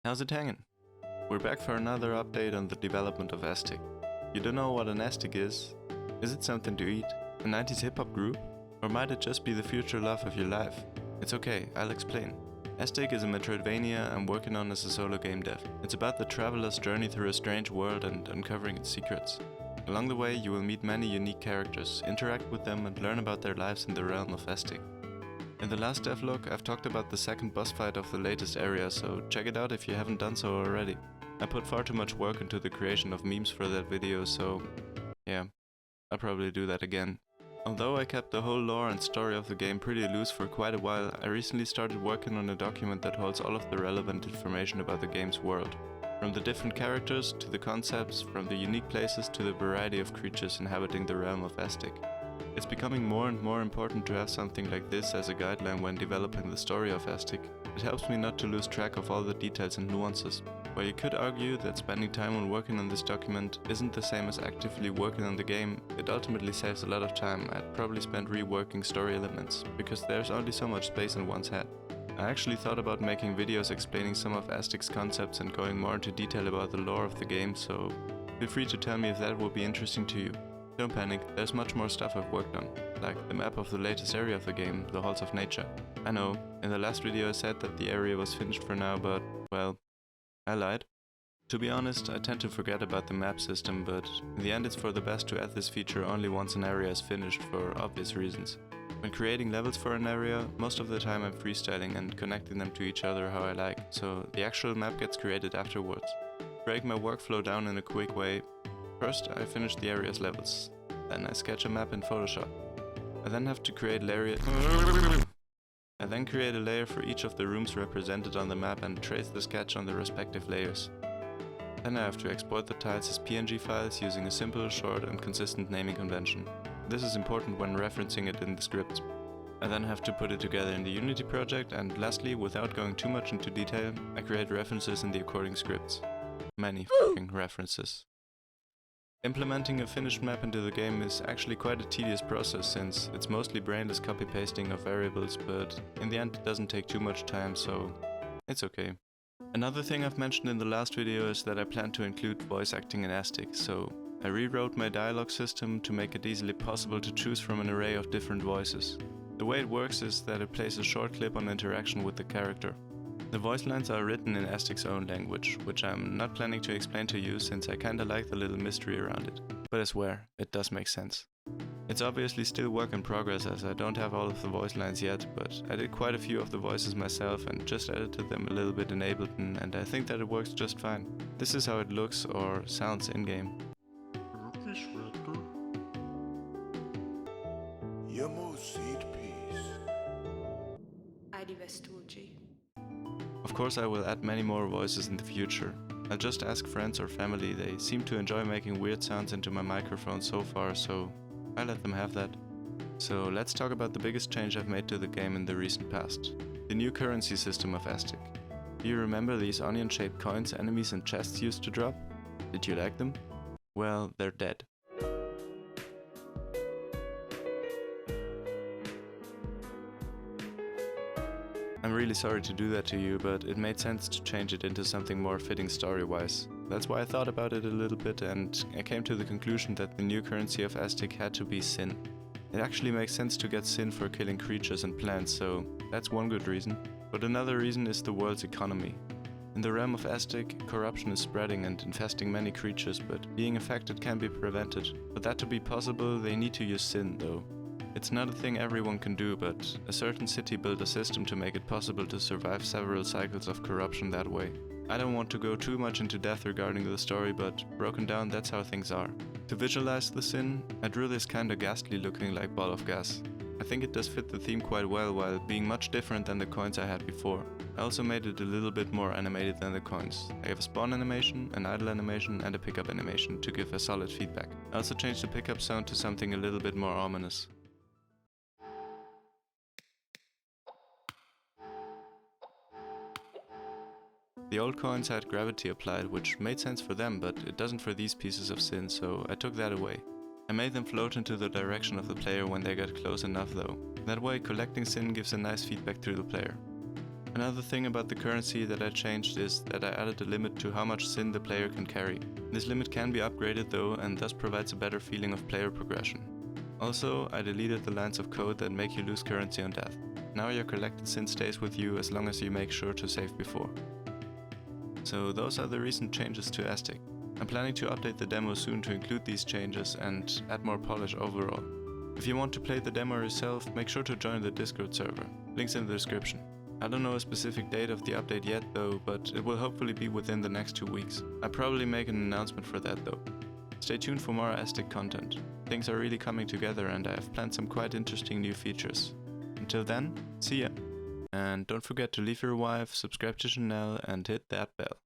How's it hanging? We're back for another update on the development of Aestik. You don't know what an Aestik is? Is it something to eat? A 90s hip-hop group? Or might it just be the future love of your life? It's okay, I'll explain. Aestik is a Metroidvania I'm working on as a solo game dev. It's about the traveler's journey through a strange world and uncovering its secrets. Along the way you will meet many unique characters, interact with them and learn about their lives in the realm of Aestik. In the last devlog I've talked about the second boss fight of the latest area, so check it out if you haven't done so already. I put far too much work into the creation of memes for that video, so yeah, I'll probably do that again. Although I kept the whole lore and story of the game pretty loose for quite a while, I recently started working on a document that holds all of the relevant information about the game's world. From the different characters to the concepts, from the unique places to the variety of creatures inhabiting the realm of Aestik. It's becoming more and more important to have something like this as a guideline when developing the story of Aestik. It helps me not to lose track of all the details and nuances. While you could argue that spending time on working on this document isn't the same as actively working on the game, it ultimately saves a lot of time. I'd probably spend reworking story elements, because there's only so much space in one's head. I actually thought about making videos explaining some of Aestik's concepts and going more into detail about the lore of the game, so feel free to tell me if that would be interesting to you. Don't panic, there's much more stuff I've worked on, like the map of the latest area of the game, the Halls of Nature. I know, in the last video I said that the area was finished for now, but, well, I lied. To be honest, I tend to forget about the map system, but in the end it's for the best to add this feature only once an area is finished for obvious reasons. When creating levels for an area, most of the time I'm freestyling and connecting them to each other how I like, so the actual map gets created afterwards. To break my workflow down in a quick way, first I finish the area's levels, then I sketch a map in Photoshop. I then have to create create a layer for each of the rooms represented on the map and trace the sketch on the respective layers. Then I have to export the tiles as PNG files using a simple, short and consistent naming convention. This is important when referencing it in the scripts. I then have to put it together in the Unity project, and lastly, without going too much into detail, I create references in the according scripts. Many f***ing references. Implementing a finished map into the game is actually quite a tedious process, since it's mostly brainless copy-pasting of variables, but in the end it doesn't take too much time, so it's okay. Another thing I've mentioned in the last video is that I plan to include voice acting in Aestik, so I rewrote my dialogue system to make it easily possible to choose from an array of different voices. The way it works is that it plays a short clip on interaction with the character. The voice lines are written in Aestik's own language, which I'm not planning to explain to you since I kinda like the little mystery around it. But I swear, it does make sense. It's obviously still work in progress as I don't have all of the voice lines yet, but I did quite a few of the voices myself and just edited them a little bit in Ableton, and I think that it works just fine. This is how it looks or sounds in-game. Of course I will add many more voices in the future. I'll just ask friends or family, they seem to enjoy making weird sounds into my microphone so far, so I let them have that. So let's talk about the biggest change I've made to the game in the recent past. The new currency system of Aestik. Do you remember these onion-shaped coins enemies and chests used to drop? Did you like them? Well, they're dead. I'm really sorry to do that to you, but it made sense to change it into something more fitting story-wise. That's why I thought about it a little bit, and I came to the conclusion that the new currency of Aestik had to be sin. It actually makes sense to get sin for killing creatures and plants, so that's one good reason. But another reason is the world's economy. In the realm of Aestik, corruption is spreading and infesting many creatures, but being affected can be prevented. For that to be possible, they need to use sin, though. It's not a thing everyone can do, but a certain city built a system to make it possible to survive several cycles of corruption that way. I don't want to go too much into depth regarding the story, but broken down that's how things are. To visualize the sin, I drew this kinda ghastly looking like ball of gas. I think it does fit the theme quite well while being much different than the coins I had before. I also made it a little bit more animated than the coins. I have a spawn animation, an idle animation and a pickup animation to give a solid feedback. I also changed the pickup sound to something a little bit more ominous. The old coins had gravity applied, which made sense for them, but it doesn't for these pieces of sin, so I took that away. I made them float into the direction of the player when they got close enough though. That way collecting sin gives a nice feedback through the player. Another thing about the currency that I changed is that I added a limit to how much sin the player can carry. This limit can be upgraded though, and thus provides a better feeling of player progression. Also, I deleted the lines of code that make you lose currency on death. Now your collected sin stays with you as long as you make sure to save before. So those are the recent changes to Aestik. I'm planning to update the demo soon to include these changes and add more polish overall. If you want to play the demo yourself, make sure to join the Discord server. Links in the description. I don't know a specific date of the update yet though, but it will hopefully be within the next 2 weeks. I'll probably make an announcement for that though. Stay tuned for more Aestik content. Things are really coming together and I have planned some quite interesting new features. Until then, see ya! And don't forget to leave your wife, subscribe to the channel and hit that bell.